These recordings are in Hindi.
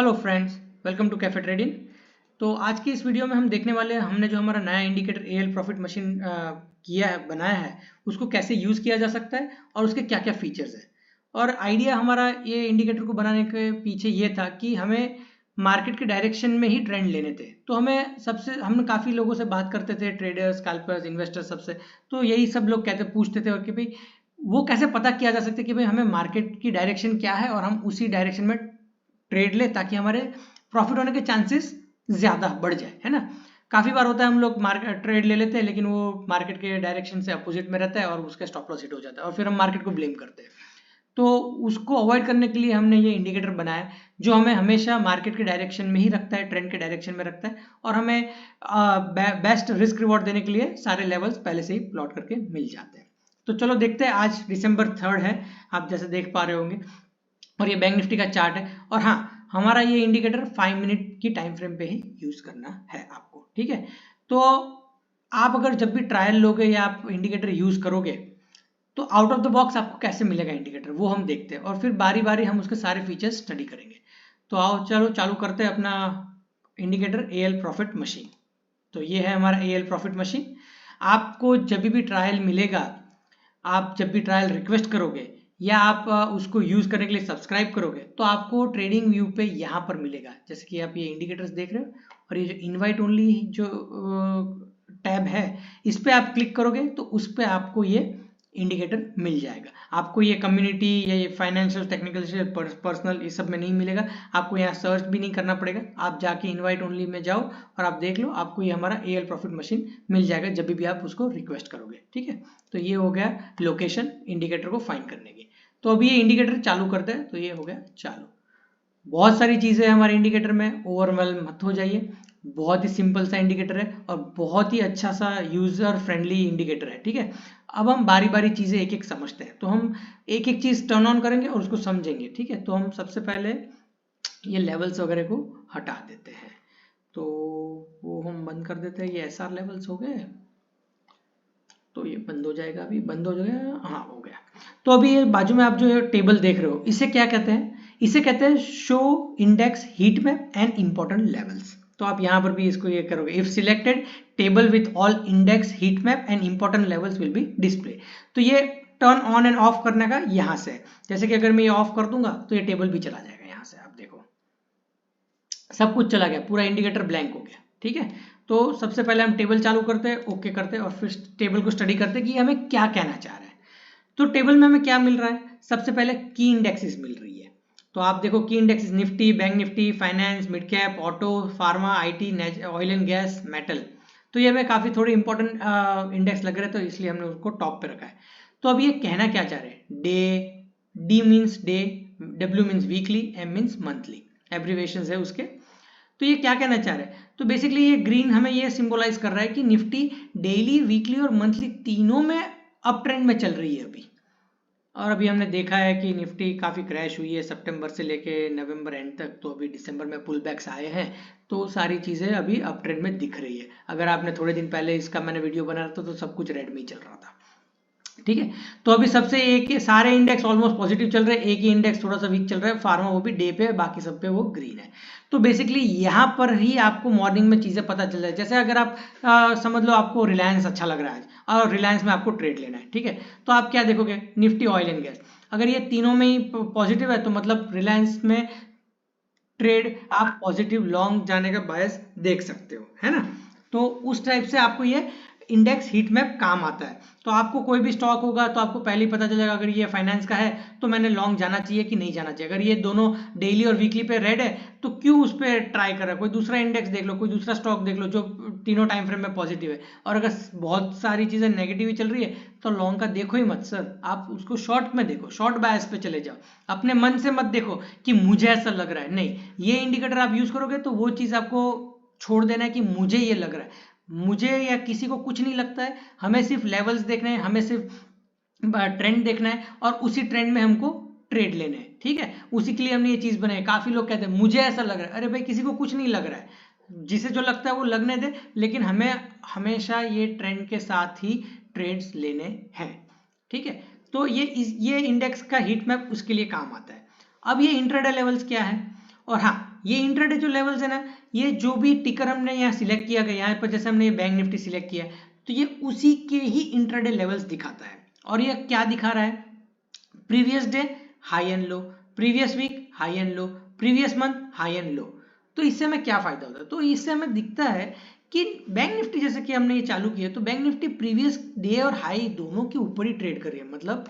Hello friends, welcome to cafe trading. तो आज की इस वीडियो में हम देखने वाले हैं हमने जो हमारा नया इंडिकेटर एएल प्रॉफिट मशीन किया है, बनाया है, उसको कैसे यूज़ किया जा सकता है और उसके क्या क्या फीचर्स हैं। और आइडिया हमारा ये इंडिकेटर को बनाने के पीछे ये था कि हमें मार्केट के डायरेक्शन में ही ट्रेंड लेने थे। तो हम काफ़ी लोगों से बात करते थे, ट्रेडर्स, स्कैल्पर्स, इन्वेस्टर्स, सबसे। तो यही सब लोग पूछते थे और कि भाई वो कैसे पता किया जा सकता है कि भाई हमें मार्केट की डायरेक्शन क्या है और हम उसी डायरेक्शन में ट्रेड ले, ताकि हमारे प्रॉफिट होने के चांसेस ज़्यादा बढ़ जाए, है ना। काफ़ी बार होता है हम लोग मार्केट ट्रेड ले लेते हैं, लेकिन वो मार्केट के डायरेक्शन से अपोजिट में रहता है और उसका स्टॉप लॉस हिट हो जाता है और फिर हम मार्केट को ब्लेम करते हैं। तो उसको अवॉइड करने के लिए हमने ये इंडिकेटर बनाया जो हमें हमेशा मार्केट के डायरेक्शन में ही रखता है, ट्रेंड के डायरेक्शन में रखता है, और हमें बेस्ट रिस्क रिवॉर्ड देने के लिए सारे लेवल्स पहले से ही प्लॉट करके मिल जाते हैं। तो चलो देखते हैं। आज दिसंबर 3 है, आप जैसे देख पा रहे होंगे, और ये बैंक निफ्टी का चार्ट है। और हाँ, हमारा ये इंडिकेटर 5 मिनट की टाइम फ्रेम पे ही यूज करना है आपको, ठीक है। तो आप अगर जब भी ट्रायल लोगे या आप इंडिकेटर यूज करोगे तो आउट ऑफ द बॉक्स आपको कैसे मिलेगा इंडिकेटर, वो हम देखते हैं और फिर बारी बारी हम उसके सारे फीचर्स स्टडी करेंगे। तो आओ चलो चालू करते हैं अपना इंडिकेटर एएल प्रॉफिट मशीन। तो ये है हमारा एएल प्रॉफिट मशीन। आपको जब भी ट्रायल मिलेगा, आप जब भी ट्रायल रिक्वेस्ट करोगे या आप उसको यूज करने के लिए सब्सक्राइब करोगे, तो आपको ट्रेडिंग व्यू पे यहाँ पर मिलेगा। जैसे कि आप ये इंडिकेटर्स देख रहे हो, और ये जो इनवाइट ओनली जो टैब है, इस पे आप क्लिक करोगे तो उस पे आपको ये इंडिकेटर मिल जाएगा। आपको ये कम्युनिटी या ये फाइनेंशियल, टेक्निकल, पर्सनल, ये सब में नहीं मिलेगा। आपको यहाँ सर्च भी नहीं करना पड़ेगा, आप जाके इनवाइट ओनली में जाओ और आप देख लो, आपको ये हमारा एएल प्रॉफिट मशीन मिल जाएगा जब भी आप उसको रिक्वेस्ट करोगे, ठीक है। तो ये हो गया लोकेशन इंडिकेटर को फाइंड करने की। तो अभी ये इंडिकेटर चालू करते हैं। तो ये हो गया चालू। बहुत सारी चीज़ें हैं हमारे इंडिकेटर में, ओवरवेल्म मत हो जाइए। बहुत ही सिंपल सा इंडिकेटर है और बहुत ही अच्छा सा यूजर फ्रेंडली इंडिकेटर है, ठीक है। अब हम बारी बारी चीज़ें एक एक समझते हैं। तो हम एक एक चीज़ टर्न ऑन करेंगे और उसको समझेंगे, ठीक है। तो हम सबसे पहले ये लेवल्स वगैरह को हटा देते हैं। तो वो हम बंद कर देते हैं। ये एसआर लेवल्स हो गए, तो ये बंद हो जाएगा। अभी बंद हो जाएगा, हाँ हो गया। तो अभी ये बाजू में आप जो टेबल देख रहे हो, इसे क्या कहते हैं? इसे कहते हैं show index heat map and important levels. तो आप यहाँ पर भी इसको ये करोगे, if selected table with all index heat map and important levels will be display. तो ये टर्न ऑन एंड ऑफ करने का यहाँ से, जैसे कि अगर मैं ये ऑफ कर दूंगा तो ये टेबल भी चला जाएगा। यहाँ से आप देखो सब कुछ चला गया, पूरा इंडिकेटर ब्लैंक हो गया, ठीक है। तो सबसे पहले हम टेबल चालू करते हैं, ओके करते हैं, और फिर टेबल को स्टडी करते हैं कि हमें क्या कहना चाह रहा है। तो टेबल में हमें क्या मिल रहा है? सबसे पहले की इंडेक्सेस मिल रही है। तो आप देखो की indexes, Nifty, bank Nifty, finance, mid cap, auto, pharma, IT, oil and gas, metal. तो ये हमें काफी थोड़े इंपॉर्टेंट इंडेक्स लग रहे हैं, तो इसलिए हमने उसको टॉप पे रखा है। तो अब ये कहना क्या चाह रहे हैं? Day, D means day, W means weekly, M means monthly, abbreviation है उसके। तो ये क्या कहना चाह रहे हैं? तो बेसिकली ये ग्रीन हमें ये सिंबलाइज कर रहा है कि निफ्टी डेली, वीकली और मंथली तीनों में अप ट्रेंड में चल रही है अभी। और अभी हमने देखा है कि निफ्टी काफ़ी क्रैश हुई है सितंबर से लेके नवंबर एंड तक। तो अभी दिसंबर में पुल बैक्स आए हैं, तो सारी चीज़ें अभी अप ट्रेंड में दिख रही है। अगर आपने थोड़े दिन पहले इसका मैंने वीडियो बनाया था तो सब कुछ रेड में ही चल रहा था, ठीक है। तो अभी सबसे एक सारे इंडेक्स ऑलमोस्ट पॉजिटिव चल रहे हैं, एक ही इंडेक्स थोड़ा सा वीक चल रहा है, फार्मा, वो भी डे पे, बाकी सब पे वो ग्रीन है। तो बेसिकली यहाँ पर ही आपको मॉर्निंग में चीजें पता चल जाए। जैसे अगर आप समझ लो आपको रिलायंस अच्छा लग रहा है आज और रिलायंस में आपको ट्रेड लेना है, ठीक है। तो आप क्या देखोगे? Nifty, oil and gas. अगर ये तीनों में ही पॉजिटिव है तो मतलब रिलायंस में ट्रेड आप पॉजिटिव लॉन्ग जाने का बायस देख सकते हो, है ना। तो उस टाइप से आपको ये इंडेक्स हीट मैप काम आता है। तो आपको कोई भी स्टॉक होगा तो आपको पहले ही पता चलेगा, अगर ये फाइनेंस का है तो मैंने लॉन्ग जाना चाहिए कि नहीं जाना चाहिए। अगर ये दोनों डेली और वीकली पे रेड है तो क्यों उस पर ट्राई कर रहा है? कोई दूसरा इंडेक्स देख लो, कोई दूसरा स्टॉक देख लो जो तीनों टाइम फ्रेम में पॉजिटिव है। और अगर बहुत सारी चीजें नेगेटिव ही चल रही है तो लॉन्ग का देखो ही मत सर, आप उसको शॉर्ट में देखो, शॉर्ट बायस पे चले जाओ। अपने मन से मत देखो कि मुझे ऐसा लग रहा है, नहीं। ये इंडिकेटर आप यूज करोगे तो वो चीज आपको छोड़ देना है कि मुझे ये लग रहा है। मुझे या किसी को कुछ नहीं लगता है, हमें सिर्फ लेवल्स देखने हैं, हमें सिर्फ ट्रेंड देखना है और उसी ट्रेंड में हमको ट्रेड लेने हैं, ठीक है। उसी के लिए हमने ये चीज बनाई। काफी लोग कहते हैं मुझे ऐसा लग रहा है, अरे भाई किसी को कुछ नहीं लग रहा है, जिसे जो लगता है वो लगने दे, लेकिन हमें हमेशा ये ट्रेंड के साथ ही ट्रेड्स लेने हैं, ठीक है। तो ये इंडेक्स का हीट मैप उसके लिए काम आता है। अब ये इंट्राडे लेवल्स क्या है? और हाँ, ये इंट्राडे जो लेवल्स है ना, ये जो भी टिकर हमने यहाँ सिलेक्ट किया गया, यहाँ पर जैसे हमने ये बैंक निफ्टी सिलेक्ट किया तो ये उसी के ही इंट्राडे लेवल्स दिखाता है। और ये क्या दिखा रहा है? Previous day high and low, previous week high and low, previous month high and low. तो इससे हमें क्या फायदा होता है? तो इससे हमें दिखता है कि बैंक निफ्टी जैसे कि हमने ये चालू किया तो बैंक निफ्टी प्रीवियस डे और हाई दोनों के ऊपर ही ट्रेड कर रही है। मतलब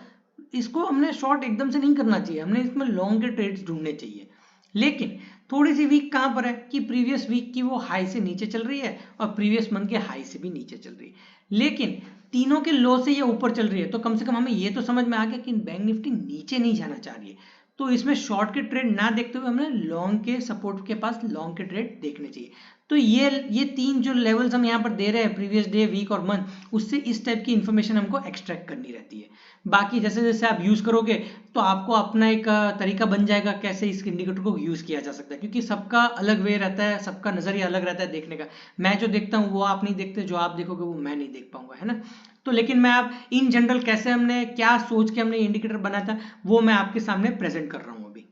इसको हमने शॉर्ट एकदम से नहीं करना चाहिए, हमने इसमें लॉन्ग के ट्रेड्स ढूंढने चाहिए। लेकिन थोड़ी सी वीक कहां पर है कि प्रीवियस वीक की वो हाई से नीचे चल रही है और प्रीवियस मंथ के हाई से भी नीचे चल रही है, लेकिन तीनों के लो से ये ऊपर चल रही है। तो कम से कम हमें ये तो समझ में आ गया कि बैंक निफ्टी नीचे नहीं जाना चाह रही है। तो इसमें शॉर्ट के ट्रेड ना देखते हुए हमने लॉन्ग के सपोर्ट के पास लॉन्ग के ट्रेड देखने चाहिए। तो ये तीन जो लेवल्स हम यहाँ पर दे रहे हैं, प्रीवियस डे, वीक और मंथ, उससे इस टाइप की इंफॉर्मेशन हमको एक्सट्रैक्ट करनी रहती है। बाकी जैसे जैसे आप यूज करोगे तो आपको अपना एक तरीका बन जाएगा कैसे इस इंडिकेटर को यूज किया जा सकता है, क्योंकि सबका अलग वे रहता है, सबका नजरिया अलग रहता है देखने का। मैं जो देखता हूँ वो आप नहीं देखते, जो आप देखोगे वो मैं नहीं देख पाऊंगा, है ना। तो लेकिन मैं आप इन जनरल कैसे हमने क्या सोच के हमने इंडिकेटर बनाया था वो मैं आपके सामने प्रेजेंट कर रहा हूँ अभी,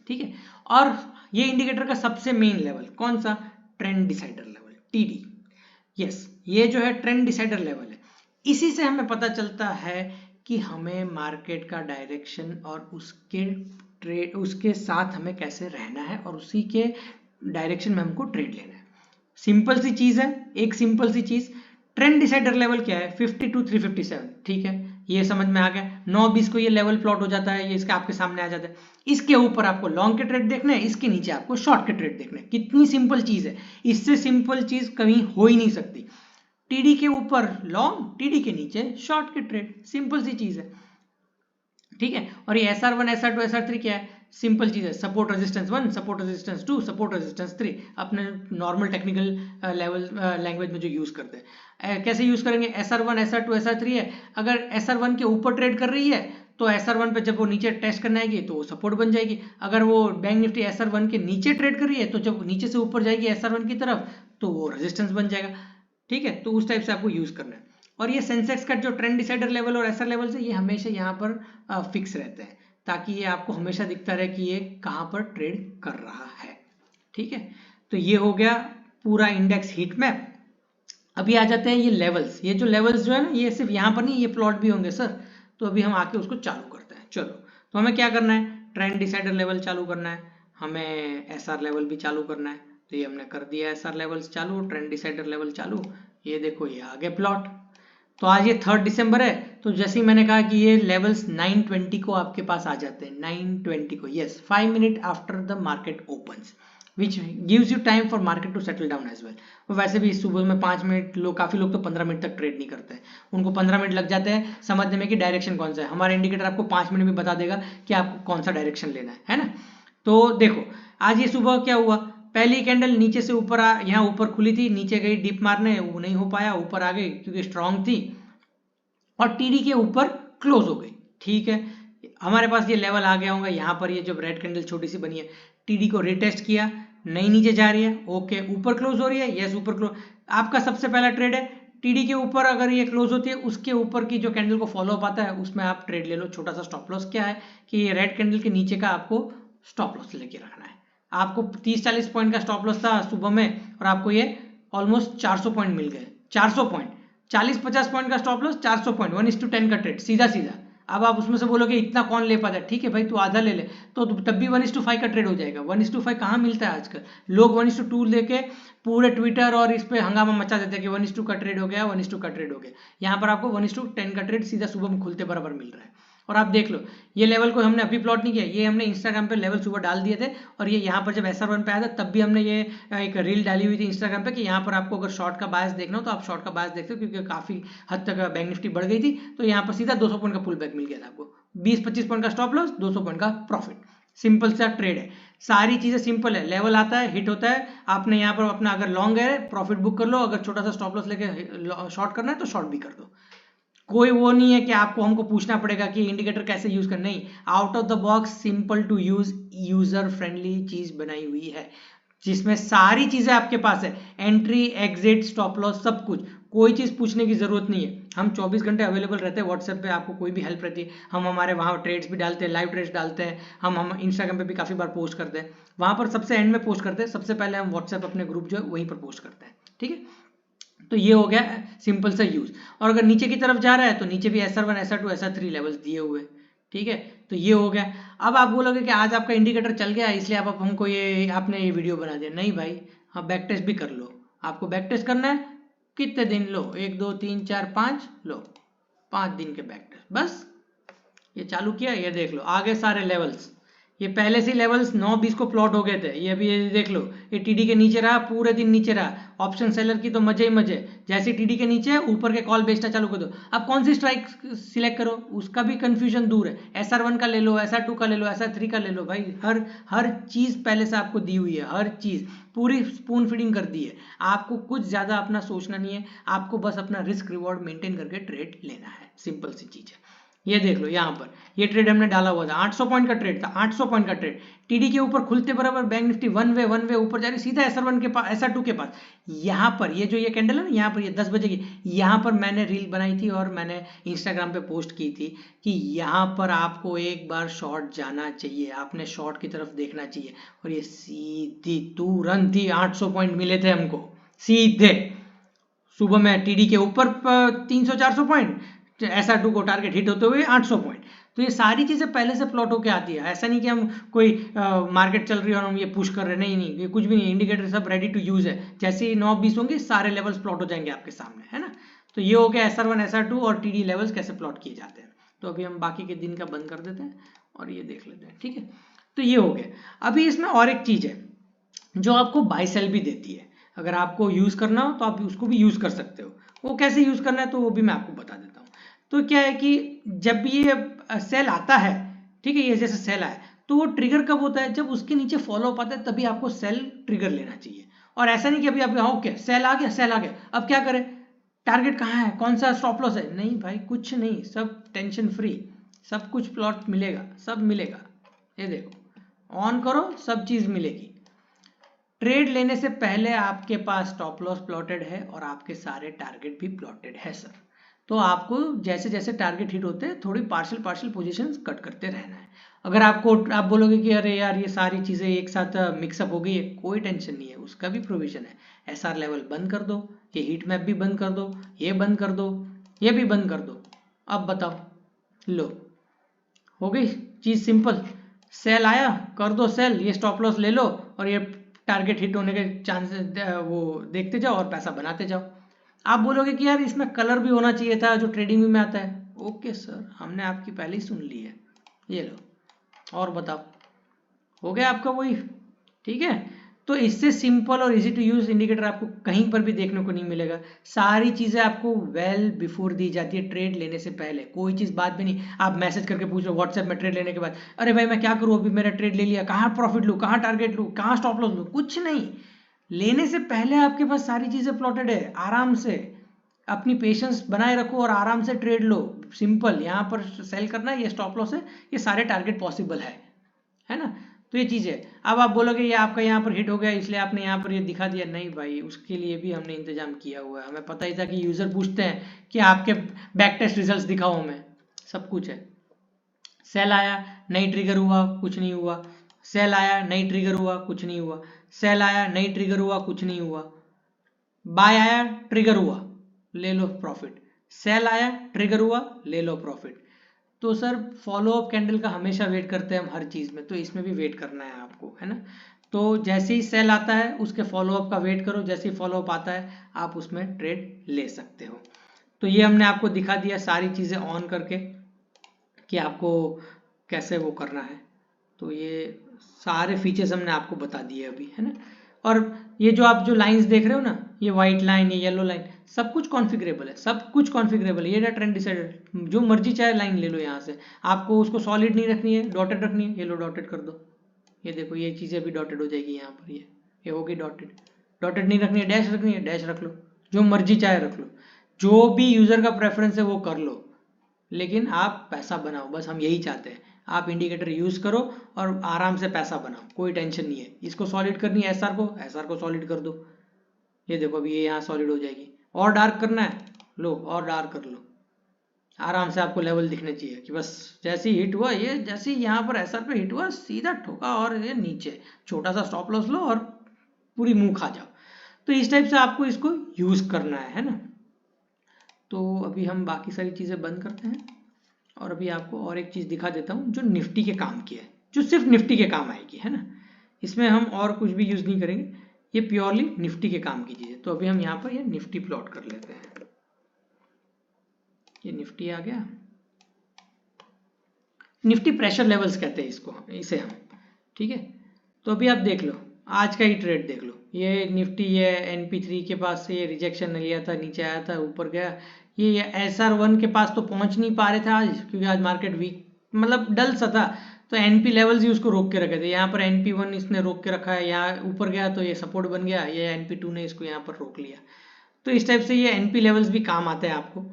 ठीक है। और ये इंडिकेटर का सबसे मेन लेवल कौन सा? Trend decider level, TD. Yes, ये जो है ट्रेंड डिसाइडर लेवल है। इसी से हमें पता चलता है कि हमें मार्केट का डायरेक्शन और उसके साथ हमें कैसे रहना है और उसी के डायरेक्शन में हमको ट्रेड लेना है। सिंपल सी चीज है, एक सिंपल सी चीज। ट्रेंड डिसाइडर लेवल क्या है? 50 to 357, ठीक है, ये समझ में आ गया। 9:20 को ये लेवल प्लॉट हो जाता है, ये इसके आपके सामने आ जाता है। इसके ऊपर आपको लॉन्ग के ट्रेड देखना है, इसके नीचे आपको शॉर्ट के ट्रेड देखना है। कितनी सिंपल चीज है, इससे सिंपल चीज कहीं हो ही नहीं सकती। टीडी के ऊपर लॉन्ग, टीडी के नीचे शॉर्ट के ट्रेड, सिंपल सी चीज है, ठीक है। और ये SR1, SR2, SR3 क्या है? सिंपल चीज है, support resistance 1, support resistance 2, support resistance 3, अपने नॉर्मल टेक्निकल लेवल लैंग्वेज में जो यूज करते हैं। कैसे यूज करेंगे? SR1, SR2, SR3 है, अगर SR1 के ऊपर ट्रेड कर रही है तो SR1 पे जब वो नीचे टेस्ट करने आएगी तो वो सपोर्ट बन जाएगी। अगर वो बैंक निफ्टी SR1 के नीचे ट्रेड कर रही है तो जब नीचे से ऊपर जाएगी SR1 की तरफ तो वो रेजिस्टेंस बन जाएगा, ठीक है। तो उस टाइप से आपको यूज करना है। और ये सेंसेक्स का जो ट्रेंड डिसाइडर लेवल और एसआर लेवल से ये हमेशा यहाँ पर फिक्स रहते हैं, ताकि ये आपको हमेशा दिखता रहे कि ये कहाँ पर ट्रेड कर रहा है, ठीक है। तो ये हो गया पूरा इंडेक्स हीट मैप। अभी आ जाते हैं ये लेवल्स। ये जो लेवल्स जो है ना, ये सिर्फ यहाँ पर नहीं, ये प्लॉट भी होंगे सर। तो अभी हम आके उसको चालू करते हैं। चलो, तो हमें क्या करना है? ट्रेंड डिसाइडर लेवल चालू करना है, हमें एसआर लेवल भी चालू करना है। तो ये हमने कर दिया, एसआर लेवल्स चालू, ट्रेंड डिसाइडर लेवल चालू। ये देखो, ये आगे प्लॉट। तो आज ये 3 दिसंबर है, तो जैसे ही मैंने कहा कि ये लेवल्स 9:20 को आपके पास आ जाते हैं, 9:20 को, yes, 5 minute after the market opens, which gives you time for market to settle down as well. वैसे भी सुबह में 5 मिनट, काफी लोग तो 15 मिनट तक ट्रेड नहीं करते हैं, उनको 15 मिनट लग जाते हैं समझने में कि डायरेक्शन कौन सा है। हमारा इंडिकेटर आपको 5 मिनट में बता देगा कि आपको कौन सा डायरेक्शन लेना है ना। तो देखो, आज ये सुबह क्या हुआ, पहली कैंडल नीचे से ऊपर यहाँ ऊपर खुली थी, नीचे गई डिप मारने, वो नहीं हो पाया, ऊपर आ गई क्योंकि स्ट्रांग थी और टीडी के ऊपर क्लोज हो गई, ठीक है। हमारे पास ये लेवल आ गया होगा यहाँ पर, ये जब रेड कैंडल छोटी सी बनी है, टीडी को रिटेस्ट किया, नहीं नीचे जा रही है, ओके, ऊपर क्लोज हो रही है, यस ऊपर क्लोज। आपका सबसे पहला ट्रेड है टीडी के ऊपर, अगर ये क्लोज होती है उसके ऊपर की जो कैंडल को फॉलो अप आता है उसमें आप ट्रेड ले लो। छोटा सा स्टॉप लॉस क्या है कि ये रेड कैंडल के नीचे का आपको स्टॉप लॉस लेके रखना है। आपको 30-40 पॉइंट का स्टॉप लॉस था सुबह में और आपको ये ऑलमोस्ट 400 पॉइंट मिल गए। 400 पॉइंट, 40-50 पॉइंट का स्टॉप लॉस, 400 पॉइंट, 1:10 का ट्रेड, सीधा सीधा। अब आप उसमें से बोलोगे इतना कौन ले पाता है, ठीक है भाई, तू आधा ले ले, तो तब भी 1:5 का ट्रेड हो जाएगा। 1:5 कहाँ मिलता है आजकल, लोग 1:2 लेके पूरे ट्विटर और इस पे हंगामा मचा देते हैं कि 1:2 का ट्रेड हो गया, 1:2 का ट्रेड हो गया। यहाँ पर आपको 1:10 का ट्रेड सीधा सुबह में खुलते बराबर मिल रहा है। और आप देख लो, ये लेवल को हमने अभी प्लॉट नहीं किया, ये हमने इंस्टाग्राम पे लेवल सुबह डाल दिए थे। और ये यहाँ पर जब SR1 पे आया था तब भी हमने ये एक रील डाली हुई थी इंस्टाग्राम पे कि यहाँ पर आपको अगर शॉर्ट का बायस देखना हो तो आप शॉर्ट का बायस देखते हो, क्योंकि काफी हद तक बैंक निफ्टी बढ़ गई थी। तो यहाँ पर सीधा 200 पॉइंट का पुल बैक मिल गया था आपको, 20-25 पॉइंट का स्टॉप लॉस, 200 पॉइंट का प्रॉफिट। सिंपल सा ट्रेड है, सारी चीजें सिंपल है। लेवल आता है, हिट होता है, आपने यहाँ पर अपना अगर लॉन्ग है प्रॉफिट बुक कर लो, अगर छोटा सा स्टॉप लॉस लेके शॉर्ट करना है तो शॉर्ट भी कर दो। कोई वो नहीं है कि आपको हमको पूछना पड़ेगा कि इंडिकेटर कैसे यूज करना, नहीं, out of the box simple to use user friendly चीज बनाई हुई है, जिसमें सारी चीजें आपके पास है, एंट्री, एग्जिट, स्टॉप लॉस, सब कुछ। कोई चीज़ पूछने की ज़रूरत नहीं है, हम 24 घंटे अवेलेबल रहते हैं व्हाट्सएप पे, आपको कोई भी हेल्प रहती है, हम हमारे वहाँ ट्रेड्स भी डालते हैं, लाइव ट्रेड्स डालते हैं, हम इंस्टाग्राम पे भी काफ़ी बार पोस्ट करते हैं, वहाँ पर सबसे एंड में पोस्ट करते हैं, सबसे पहले हम व्हाट्सएप अपने ग्रुप जो है वहीं पर पोस्ट करते हैं। ठीक है, तो ये हो गया सिंपल सा यूज़। और अगर नीचे की तरफ जा रहा है तो नीचे भी SR1 SR2 SR3 लेवल्स दिए हुए हैं। ठीक है, तो ये हो गया। अब आप बोलोगे कि आज आपका इंडिकेटर चल गया इसलिए आप हमको ये आपने ये वीडियो बना दिया, नहीं भाई, हाँ बैक टेस्ट भी कर लो। आपको बैक टेस्ट करना है, कितने दिन लो, 1 2 3 4 5 लो, 5 दिन के बैक टेस्ट, बस ये चालू किया, ये देख लो आगे सारे लेवल्स, ये पहले से लेवल्स 9-20 को प्लॉट हो गए थे, ये अभी ये देख लो, ये टीडी के नीचे रहा, पूरे दिन नीचे रहा। ऑप्शन सेलर की तो मजे ही मजे, जैसे टीडी के नीचे ऊपर के कॉल बेचना चालू कर दो। अब कौन सी स्ट्राइक सिलेक्ट करो, उसका भी कंफ्यूजन दूर है, SR1 का ले लो, SR2 का ले लो, SR3 का ले लो, भाई हर चीज़ पहले से आपको दी हुई है, हर चीज़ पूरी स्पून फीडिंग कर दी है। आपको कुछ ज़्यादा अपना सोचना नहीं है, आपको बस अपना रिस्क रिवॉर्ड मेंटेन करके ट्रेड लेना है, सिंपल सी चीज़ है। ये देख लो यहाँ पर ये ट्रेड हमने डाला हुआ था, 800 पॉइंट का ट्रेड था, 800 पॉइंट का ट्रेड, टीडी के ऊपर खुलते बराबर बैंक निफ्टी वन वे ऊपर जा रही, सीधा SR1 के पास, SR2 के पास। यहाँ पर ये जो ये कैंडल है ना, यहाँ पर ये 10 बजे की, यहाँ पर मैंने रील बनाई थी और मैंने इंस्टाग्राम पे पोस्ट की थी कि यहाँ पर आपको एक बार शॉर्ट जाना चाहिए, आपने शॉर्ट की तरफ देखना चाहिए। और ये सीधी तुरंत ही 800 पॉइंट मिले थे हमको सीधे सुबह में, टीडी के ऊपर 300-400 पॉइंट, SR2 को टारगेट हिट होते हुए 800 पॉइंट। तो ये सारी चीज़ें पहले से प्लॉट होके आती है, ऐसा नहीं कि हम कोई मार्केट चल रही है और हम ये पुश कर रहे हैं, नहीं, ये कुछ भी नहीं, इंडिकेटर सब रेडी टू यूज़ है। जैसे ही 9-20 होंगे सारे लेवल्स प्लॉट हो जाएंगे आपके सामने, है ना। तो ये हो गया SR1 SR2 और टीडी लेवल्स कैसे प्लॉट किए जाते हैं। तो अभी हम बाकी के दिन का बंद कर देते हैं और ये देख लेते हैं। ठीक है, तो ये हो गया। अभी इसमें और एक चीज़ है जो आपको बाय सेल भी देती है, अगर आपको यूज़ करना हो तो आप उसको भी यूज़ कर सकते हो। वो कैसे यूज़ करना है तो वो भी मैं आपको बता देता हूँ। तो क्या है कि जब भी ये सेल आता है, ठीक है, ये जैसे सेल आया तो वो ट्रिगर कब होता है, जब उसके नीचे फॉलो अप आता है, तभी आपको सेल ट्रिगर लेना चाहिए। और ऐसा नहीं कि अभी आप ओके सेल आ गया, अब क्या करें, टारगेट कहाँ है, कौन सा स्टॉप लॉस है, नहीं भाई कुछ नहीं, सब टेंशन फ्री, सब कुछ प्लॉट मिलेगा, सब मिलेगा। ये देखो ऑन करो, सब चीज़ मिलेगी। ट्रेड लेने से पहले आपके पास स्टॉप लॉस प्लॉटेड है और आपके सारे टारगेट भी प्लॉटेड है सर। तो आपको जैसे जैसे टारगेट हिट होते हैं थोड़ी पार्शियल पोजीशंस कट करते रहना है। अगर आप बोलोगे कि अरे यार ये सारी चीज़ें एक साथ मिक्सअप हो गई है, कोई टेंशन नहीं है, उसका भी प्रोविजन है। SR लेवल बंद कर दो, ये हीट मैप भी बंद कर दो, ये बंद कर दो, ये भी बंद कर दो। अब बताओ, लो हो गई चीज़ सिंपल। सेल आया, कर दो सेल, ये स्टॉप लॉस ले लो और ये टारगेट हिट होने के चांसेस वो देखते जाओ और पैसा बनाते जाओ। आप बोलोगे कि यार इसमें कलर भी होना चाहिए था जो ट्रेडिंग में आता है। ओके सर, हमने आपकी पहले ही सुन ली है, ये लो और बताओ, हो गया आपका वही। ठीक है, तो इससे सिंपल और इजी टू यूज इंडिकेटर आपको कहीं पर भी देखने को नहीं मिलेगा। सारी चीज़ें आपको वेल बिफोर दी जाती है, ट्रेड लेने से पहले कोई चीज़ बाद में नहीं। आप मैसेज करके पूछ लो व्हाट्सएप में ट्रेड लेने के बाद, अरे भाई मैं क्या करूँ, अभी मेरा ट्रेड ले लिया, कहाँ प्रॉफिट लूँ, कहाँ टारगेट लूँ, कहाँ स्टॉप लॉस लूँ, कुछ नहीं। लेने से पहले आपके पास सारी चीज़ें प्लॉटेड है, आराम से अपनी पेशेंस बनाए रखो और आराम से ट्रेड लो। सिंपल, यहाँ पर सेल करना है, ये स्टॉप लॉस है, ये सारे टारगेट पॉसिबल है ना। तो ये चीज़ है। अब आप बोलोगे ये आपका यहाँ पर हिट हो गया इसलिए आपने यहाँ पर ये दिखा दिया, नहीं भाई, उसके लिए भी हमने इंतजाम किया हुआ है। हमें पता ही था कि यूज़र पूछते हैं कि आपके बैक टेस्ट रिजल्ट्स दिखाओ हमें, सब कुछ है। सेल आया, नहीं ट्रिगर हुआ, कुछ नहीं हुआ, सेल आया, नहीं ट्रिगर हुआ, कुछ नहीं हुआ, सेल आया, नहीं ट्रिगर हुआ, कुछ नहीं हुआ, बाय आया, ट्रिगर हुआ, ले लो प्रॉफिट, सेल आया, ट्रिगर हुआ, ले लो प्रॉफिट। तो सर फॉलो अप कैंडल का हमेशा वेट करते हैं हम हर चीज़ में, तो इसमें भी वेट करना है आपको, है ना। तो जैसे ही सेल आता है उसके फॉलो अप का वेट करो, जैसे ही फॉलो अप आता है आप उसमें ट्रेड ले सकते हो। तो ये हमने आपको दिखा दिया सारी चीज़ें ऑन करके कि आपको कैसे वो करना है। तो ये सारे फीचर्स हमने आपको बता दिए अभी, है ना। और ये जो आप जो लाइंस देख रहे हो ना, ये वाइट लाइन, ये येलो लाइन, सब कुछ कॉन्फ़िगरेबल है, सब कुछ कॉन्फ़िगरेबल है। ये ट्रेंड डिसाइडर, जो मर्जी चाहे लाइन ले लो यहाँ से। आपको उसको सॉलिड नहीं रखनी है, डॉटेड रखनी है, ये लो डॉटेड कर दो। ये देखो ये चीज़ें भी डॉटेड हो जाएगी यहाँ पर, ये होगी डॉटेड। डॉटेड नहीं रखनी है, डैश रखनी है, डैश रख लो, जो मर्जी चाहे रख लो, जो भी यूज़र का प्रेफरेंस है वो कर लो, लेकिन आप पैसा बनाओ, बस हम यही चाहते हैं। आप इंडिकेटर यूज़ करो और आराम से पैसा बनाओ, कोई टेंशन नहीं है। इसको सॉलिड करनी है, SR को सॉलिड कर दो। ये देखो अभी ये यहाँ सॉलिड हो जाएगी और डार्क करना है, लो और डार्क कर लो, आराम से आपको लेवल दिखने चाहिए कि बस जैसे ही हिट हुआ, ये जैसे ही यहाँ पर एसआर पे हिट हुआ सीधा ठोका और ये नीचे छोटा सा स्टॉप लॉस लो और पूरी मुंह खा जाओ। तो इस टाइप से आपको इसको यूज करना है ना। तो अभी हम बाकी सारी चीजें बंद करते हैं और अभी आपको और एक चीज दिखा देता हूँ जो निफ्टी के काम की है, जो सिर्फ निफ्टी के काम आएगी, है ना। इसमें हम और कुछ भी यूज नहीं करेंगे, ये प्योरली निफ्टी के काम की चीज है। तो अभी हम यहाँ पर ये निफ्टी प्लॉट कर लेते हैं, ये निफ्टी आ गया। निफ्टी प्रेशर लेवल्स कहते हैं इसको, इसे हम, ठीक है। तो अभी आप देख लो, आज का ही ट्रेड देख लो, ये निफ्टी ये NP3 के पास से ये रिजेक्शन लिया था, नीचे आया था, ऊपर गया, ये SR1 के पास तो पहुंच नहीं पा रहे थे आज, क्योंकि आज मार्केट वीक मतलब डल सा था, तो NP लेवल्स ही उसको रोक के रखे थे। यहाँ पर NP1 इसने रोक के रखा है, यहाँ ऊपर गया तो ये सपोर्ट बन गया, ये NP2 ने इसको यहाँ पर रोक लिया। तो इस टाइप से ये NP लेवल्स भी काम आते हैं आपको।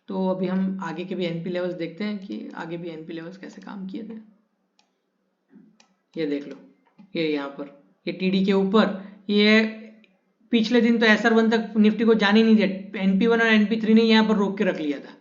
तो अभी हम आगे के भी NP लेवल्स देखते हैं कि आगे भी NP लेवल्स कैसे काम किए थे। ये देख लो, ये यहाँ पर ये TD के ऊपर, ये पिछले दिन तो SR1 तक निफ्टी को जाने नहीं दिया, NP1 और NP3 ने यहाँ पर रोक के रख लिया था।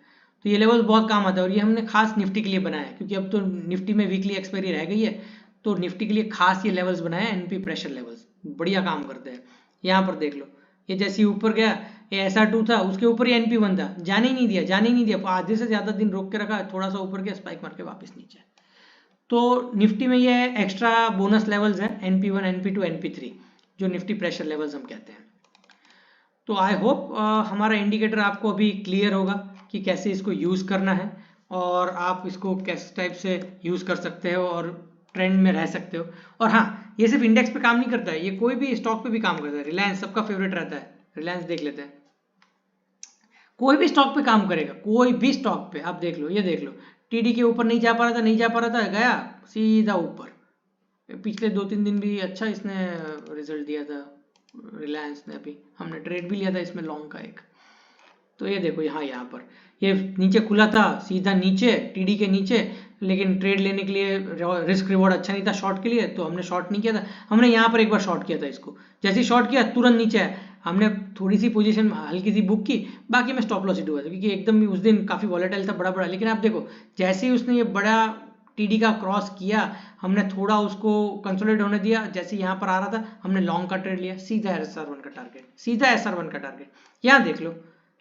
तो ये लेवल्स बहुत काम आता है और ये हमने खास निफ्टी के लिए बनाया है, क्योंकि अब तो निफ्टी में वीकली एक्सपायरी रह गई है, तो निफ्टी के लिए खास ये लेवल्स बनाए हैं। NP प्रेशर लेवल्स बढ़िया काम करते हैं। यहाँ पर देख लो, ये जैसे ही ऊपर गया, ये SR2 था, उसके ऊपर ही NP1 था, जाने ही नहीं दिया, आधे से ज्यादा दिन रोक के रखा, थोड़ा सा ऊपर गया, स्पाइक मार के वापस नीचे। तो निफ्टी में ये एक्स्ट्रा बोनस लेवल्स हैं, NP1, NP2, NP3, जो निफ्टी प्रेशर लेवल्स हम कहते हैं। तो आई होप हमारा इंडिकेटर आपको अभी क्लियर होगा कि कैसे इसको यूज करना है और आप इसको किस टाइप से यूज कर सकते हो और ट्रेंड में रह सकते हो। और हाँ, ये सिर्फ इंडेक्स पे काम नहीं करता है, ये कोई भी स्टॉक पे भी काम करता है। रिलायंस सबका फेवरेट रहता है, रिलायंस देख लेते हैं, कोई भी स्टॉक पे काम करेगा, कोई भी स्टॉक पे। आप देख लो, ये देख लो, TD के ऊपर नहीं जा पा रहा था, गया सीधा ऊपर। पिछले 2-3 दिन भी अच्छा इसने रिजल्ट दिया था रिलायंस ने, अभी हमने ट्रेड भी लिया था इसमें लॉन्ग का एक। तो ये देखो, यहाँ पर ये नीचे खुला था, सीधा नीचे TD के नीचे, लेकिन ट्रेड लेने के लिए रिस्क रिवॉर्ड अच्छा नहीं था शॉर्ट के लिए, तो हमने शॉर्ट नहीं किया था। हमने यहाँ पर एक बार शॉर्ट किया था इसको, जैसे ही शॉर्ट किया तुरंत नीचे आया, हमने थोड़ी सी पोजीशन हल्की सी बुक की, बाकी में स्टॉप लॉस हिट हुआ था, क्योंकि एकदम उस दिन काफी वॉलेटाइल था, बड़ा। लेकिन आप देखो, जैसे ही उसने ये बड़ा TD का क्रॉस किया, हमने थोड़ा उसको कंसोलिडेट होने दिया, जैसे यहाँ पर आ रहा था हमने लॉन्ग का ट्रेड लिया, सीधा SR1 का टारगेट, यहाँ देख लो,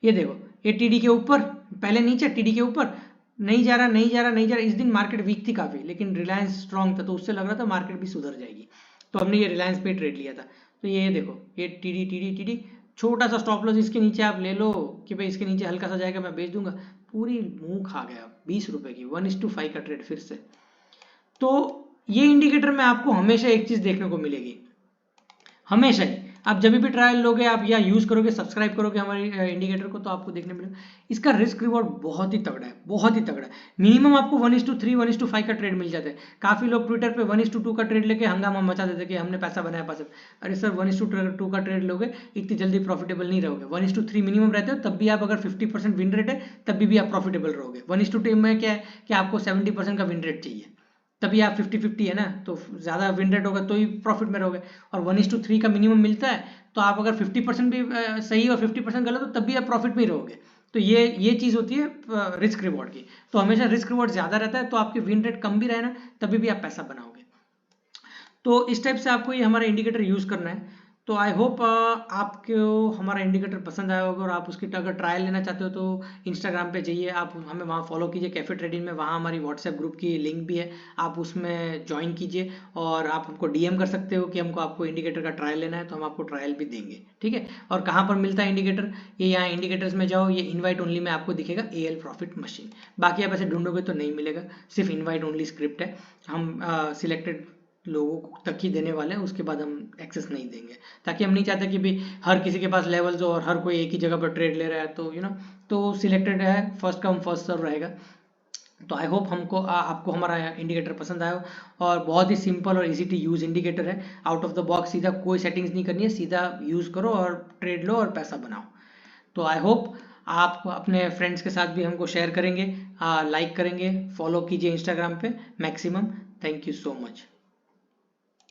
ये देखो, ये TD के ऊपर, पहले नीचे, TD के ऊपर, नहीं जा रहा। इस दिन मार्केट वीक थी काफी, लेकिन रिलायंस स्ट्रांग था, तो उससे लग रहा था मार्केट भी सुधर जाएगी, तो हमने ये रिलायंस पे ट्रेड लिया था। तो ये देखो, ये TD छोटा सा स्टॉप लॉस इसके नीचे आप ले लो कि भाई इसके नीचे हल्का सा जाएगा मैं बेच दूंगा, पूरी मुंह खा गया 20 रुपए की, 1:5 का ट्रेड फिर से। तो ये इंडिकेटर में आपको हमेशा एक चीज देखने को मिलेगी, हमेशा ही आप जब भी ट्रायल लोगे, आप या यूज करोगे, सब्सक्राइब करोगे हमारे इंडिकेटर को, तो आपको देखने मिलेगा इसका रिस्क रिवॉर्ड बहुत ही तगड़ा है। मिनिमम आपको 1:3, 1:5 का ट्रेड मिल जाता है। काफी लोग ट्विटर पे 1:2 का ट्रेड लेके हंगामा मचा देते कि हमने पैसा बनाया पैसा। अरे सर, 1:2 का ट्रेड लोगे इतनी जल्दी प्रॉफिटेबल नहीं रहोगे। 1:3 मिनिमम रहते हो, तब भी आप अगर 50% विन रेट है तब भी आप प्रॉफिटेबल रहोगे। 1:2 में क्या है कि आपको 70% का विन रेट चाहिए, तभी आप 50-50 है ना, तो ज्यादा विन रेट होगा तो ही प्रॉफिट में रहोगे। और 1:3 का मिनिमम मिलता है, तो आप अगर 50% भी सही और 50% गलत हो तब भी आप प्रॉफिट में ही रहोगे। तो ये चीज होती है रिस्क रिवॉर्ड की। तो हमेशा रिस्क रिवॉर्ड ज्यादा रहता है, तो आपकी विन रेट कम भी रहना, तभी भी आप पैसा बनाओगे। तो इस टाइप से आपको ये हमारा इंडिकेटर यूज करना है। तो आई होप आपको हमारा इंडिकेटर पसंद आया होगा, और आप उसकी अगर ट्रायल लेना चाहते हो तो इंस्टाग्राम पे जाइए, आप हमें वहाँ फॉलो कीजिए, कैफे ट्रेडिंग में, वहाँ हमारी व्हाट्सएप ग्रुप की लिंक भी है, आप उसमें ज्वाइन कीजिए और आप हमको DM कर सकते हो कि हमको आपको इंडिकेटर का ट्रायल लेना है, तो हम आपको ट्रायल भी देंगे, ठीक है। और कहाँ पर मिलता है इंडिकेटर, ये यहाँ इंडिकेटर्स में जाओ, ये इन्वाइट ओनली में आपको दिखेगा AL प्रॉफिट मशीन। बाकी आप ऐसे ढूंढोगे तो नहीं मिलेगा, सिर्फ इन्वाइट ओनली स्क्रिप्ट है, हम सिलेक्टेड लोगों तक ही देने वाले हैं, उसके बाद हम एक्सेस नहीं देंगे, ताकि हम नहीं चाहते कि भी हर किसी के पास लेवल्स हो और हर कोई एक ही जगह पर ट्रेड ले रहा है, तो तो सिलेक्टेड है, फर्स्ट कम फर्स्ट सर्व रहेगा। तो आई होप आपको हमारा इंडिकेटर पसंद आया हो, और बहुत ही सिंपल और इजी टू यूज इंडिकेटर है, आउट ऑफ द बॉक्स, सीधा कोई सेटिंग्स नहीं करनी है, सीधा यूज करो और ट्रेड लो और पैसा बनाओ। तो आई होप आप अपने फ्रेंड्स के साथ भी हमको शेयर करेंगे, लाइक करेंगे, फॉलो कीजिए इंस्टाग्राम पे maximum. Thank you so much.